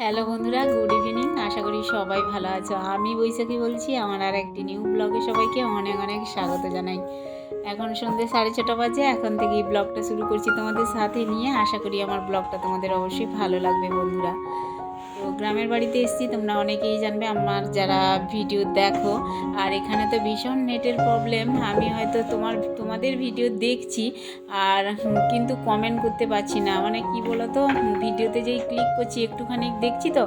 Hello বন্ধুরা, good evening. আশা করি সবাই ভালো আছো। আমি বৈশাখী বলছি। আমার আর একটি নিউ ব্লগে সবাইকে অনেক অনেক স্বাগত জানাই। এখন সন্ধ্যে 6:30 বাজে। এখন থেকে এই ব্লগটা শুরু করছি তোমাদের সাথে নিয়ে। আশা করি আমার ব্লগটা তোমাদের অবশ্যই ভালো লাগবে বন্ধুরা। তো গ্রামের বাড়িতে এসেছি, তোমরা অনেকেই জানবে আমার যারা ভিডিও দেখো। আর এখানে তো ভীষণ নেটের প্রবলেম। আমি হয়তো তোমাদের ভিডিও দেখছি আর কিন্তু কমেন্ট করতে পারছি না। মানে কি বলো তো, ভিডিওতে যেই ক্লিক করছি একটুখানি দেখছি তো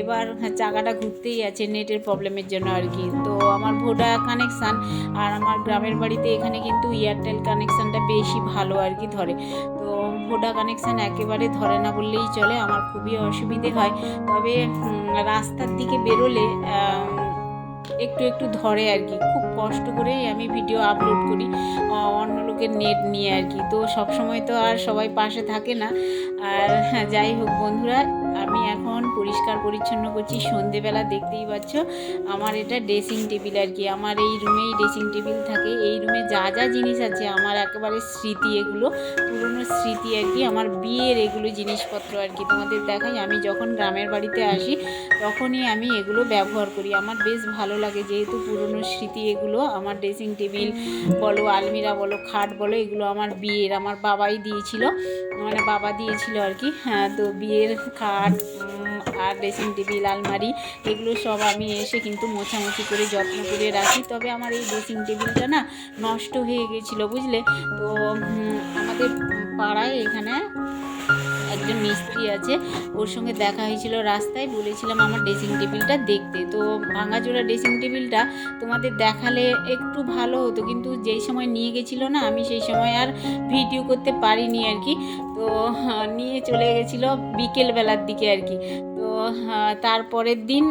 এবার চাকাটা ঘুরতেই আছে নেটের প্রবলেমের জন্য আর কি। তো আমার ভোডা কানেকশান আর আমার গ্রামের বাড়িতে এখানে কিন্তু এয়ারটেল কানেকশানটা বেশি ভালো আর কি ধরে। তো ভোডা কানেকশান একেবারে ধরে না বললেই চলে, আমার খুবই অসুবিধে হয়। তবে রাস্তার দিকে বেরোলে একটু একটু ধরে আর কি। খুব কষ্ট করেই আমি ভিডিও আপলোড করি অন্য লোকের নেট নিয়ে আর কি। তো সব সময় তো আর সবাই পাশে থাকে না। আর যাই হোক বন্ধুরা, আমি এখন পরিষ্কার পরিচ্ছন্ন করছি সন্ধেবেলা। দেখতেই পাচ্ছ আমার এটা ড্রেসিং টেবিল আর কি। আমার এই রুমেই ড্রেসিং টেবিল থাকে। এই রুমে যা যা জিনিস আছে আমার একেবারে স্মৃতি, এগুলো পুরনো স্মৃতি আর কি। আমার বিয়ের এগুলো জিনিসপত্র আর কি। তোমাদের দেখাই, আমি যখন গ্রামের বাড়িতে আসি তখনই আমি এগুলো ব্যবহার করি। আমার বেশ ভালো লাগে, যেহেতু পুরনো স্মৃতি এগুলো। আমার ড্রেসিং টেবিল বলো, আলমিরা বলো, খাট বলো, এগুলো আমার বিয়ের, আমার বাবাই দিয়েছিল, মানে বাবা দিয়েছিল আর কি। হ্যাঁ, তো বিয়ের খাট আর ড্রেসিং টেবিল, আলমারি, এগুলো সব আমি এসে কিন্তু মোছামুছি করে যত্ন করে রাখি। তবে আমার এই ড্রেসিং টেবিলটা না নষ্ট হয়ে গেছিলো, বুঝলে। তো আমাদের পাড়ায় এখানে একজন মিস্ত্রি আছে, ওর সঙ্গে দেখা হয়েছিল রাস্তায়। বলেছিলাম আমার ড্রেসিং টেবিলটা দেখতে। তো ভাঙাচোরা ড্রেসিং টেবিলটা তোমাদের দেখালে একটু ভালো হতো, কিন্তু যেই সময় নিয়ে গেছিলো না, আমি সেই সময় আর ভিডিও করতে পারিনি আর কি। তো নিয়ে চলে গেছিলো বিকেলবেলার দিকে আর কি। তো তারপরের দিন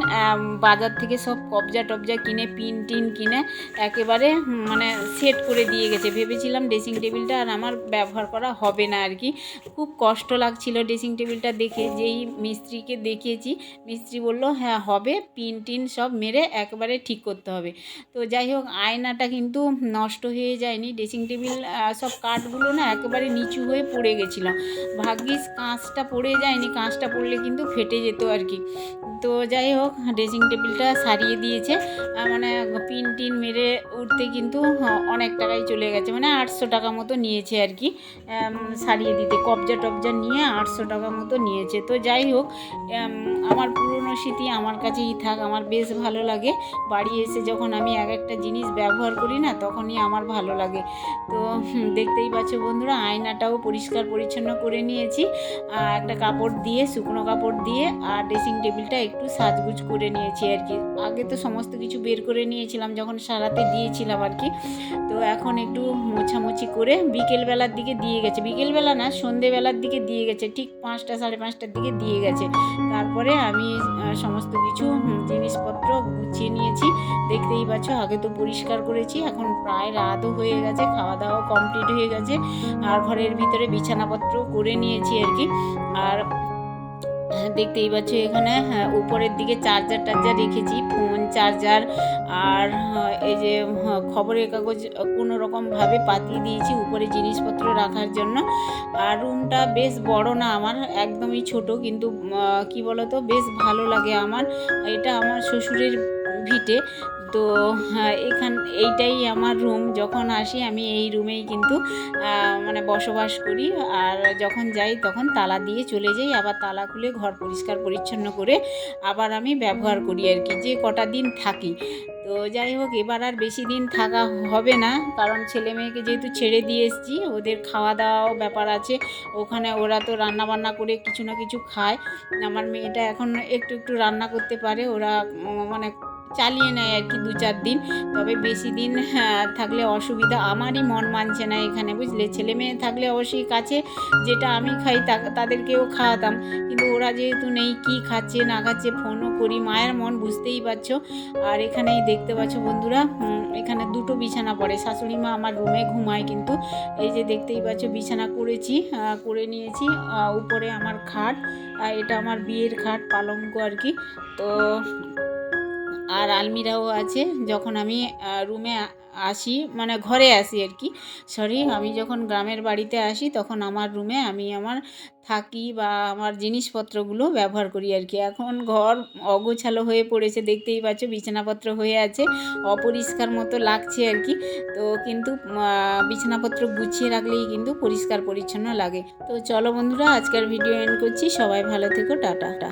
বাজার থেকে সব কবজা টবজা কিনে, পিন টিন কিনে একেবারে মানে সেট করে দিয়ে গেছে। ভেবেছিলাম ড্রেসিং টেবিলটা আর আমার ব্যবহার করা হবে না আর কি। খুব কষ্ট লাগছিল ড্রেসিং টেবিলটা দেখে। যেই মিস্ত্রিকে দেখিয়েছি, মিস্ত্রি বলল হ্যাঁ হবে, পিন টিন সব মেরে একেবারে ঠিক করতে হবে। তো যাই হোক, আয়নাটা কিন্তু নষ্ট হয়ে যায়নি। ড্রেসিং টেবিল সব কাঠগুলো না একেবারে নিচু হয়ে পড়ে গেছিলো। ভাগ্যিস কাঁচটা পড়ে যায়নি, কাঁচটা পড়লে কিন্তু ফেটে যেত আর কি। তো যাই হোক, ড্রেসিং টেবিলটা সারিয়ে দিয়েছে। মানে পিন টিন মেরে উঠতে কিন্তু অনেক টাকাই চলে গেছে, মানে 800 টাকা মতো নিয়েছে আর কি সারিয়ে দিতে। কবজা টবজা নিয়ে 800 টাকা মতো নিয়েছে। তো যাই হোক, আমার পুরনো স্মৃতি আমার কাছেই থাক। আমার বেশ ভালো লাগে বাড়ি এসে যখন আমি এক একটা জিনিস ব্যবহার করি না, তখনই আমার ভালো লাগে। তো দেখতেই পাচ্ছ বন্ধুরা, আয়নাটাও পরিষ্কার পরিচ্ছন্ন করে নিয়েছি একটা কাপড় দিয়ে, শুকনো কাপড় দিয়ে। আর ড্রেসিং টেবিলটা একটু সাজগুজ করে নিয়েছি আর কি। আগে তো সমস্ত কিছু বের করে নিয়েছিলাম যখন সারাতে দিয়েছিলাম আর কি। তো এখন একটু মোছামুছি করে বিকেলবেলার দিকে দিয়ে গেছে। বিকেলবেলা না, সন্ধেবেলার দিকে দিয়ে গেছে, ঠিক 5টা 5:30টার দিকে দিয়ে গেছে। তারপরে আমি সমস্ত কিছু জিনিসপত্র গুছিয়ে নিয়েছি। দেখতেই পাচ্ছ, আগে তো পরিষ্কার করেছি। এখন প্রায় রাতও হয়ে গেছে, খাওয়া দাওয়া কমপ্লিট হয়ে গেছে। আর ঘরের ভিতরে বিছানাপত্র করে নিয়েছি আর কি। আর দেখতেই পাচ্ছ এখানে উপরের দিকে চার্জার টার্জার রেখেছি, ফোন চার্জার। আর এই যে খবরের কাগজ কোনো রকমভাবে পাতিয়ে দিয়েছি উপরে জিনিসপত্র রাখার জন্য। আর রুমটা বেশ বড় না আমার, একদমই ছোট, কিন্তু কি বলতো বেশ ভালো লাগে আমার। এটা আমার শ্বশুরের ভিটে। তো এইটাই আমার রুম। যখন আসি আমি এই রুমেই কিন্তু মানে বসবাস করি। আর যখন যাই তখন তালা দিয়ে চলে যাই, আবার তালা খুলে ঘর পরিষ্কার পরিচ্ছন্ন করে আবার আমি ব্যবহার করি আর কি, যে কটা দিন থাকি। তো যাই হোক, এবার আর বেশি দিন থাকা হবে না, কারণ ছেলে মেয়েকে যেহেতু ছেড়ে দিয়ে এসেছি, ওদের খাওয়া দাওয়াও ব্যাপার আছে ওখানে। ওরা তো রান্না বান্না করে কিছু না কিছু খায়। আমার মেয়েটা এখন একটু একটু রান্না করতে পারে। ওরা মানে চালিয়ে নেয় আর কি 2-4 দিন। তবে বেশি দিন থাকলে অসুবিধা। আমারই মন মানছে না এখানে, বুঝলে। ছেলে মেয়ে থাকলে অবশ্যই কাছে যেটা আমি খাই তাদেরকেও খাওয়াতাম, কিন্তু ওরা যেহেতু নেই, কি খাচ্ছে না খাচ্ছে ফোনও করি, মায়ের মন বুঝতেই পারছো। আর এখানেই দেখতে পাচ্ছ বন্ধুরা, এখানে 2টো বিছানা পড়ে। শাশুড়ি মা আমার রুমে ঘুমায়, কিন্তু এই যে দেখতেই পাচ্ছ বিছানা করে নিয়েছি। উপরে আমার খাট, এটা আমার বিয়ের খাট, পালঙ্ক আর কি। তো আর আলমিরাও আছে। যখন আমি রুমে আসি, মানে ঘরে আসি আর কি, সরি, আমি যখন গ্রামের বাড়িতে আসি তখন আমার রুমে আমি আমার থাকি বা আমার জিনিসপত্রগুলো ব্যবহার করি আর কি। এখন ঘর অগোছালো হয়ে পড়েছে, দেখতেই পাচ্ছ, বিছানাপত্র হয়ে আছে, অপরিষ্কার মতো লাগছে আর কি। তো কিন্তু বিছানাপত্র গুছিয়ে রাখলেই কিন্তু পরিষ্কার পরিচ্ছন্ন লাগে। তো চলো বন্ধুরা, আজকের ভিডিও এন্ড করছি। সবাই ভালো থেকো, টাটা।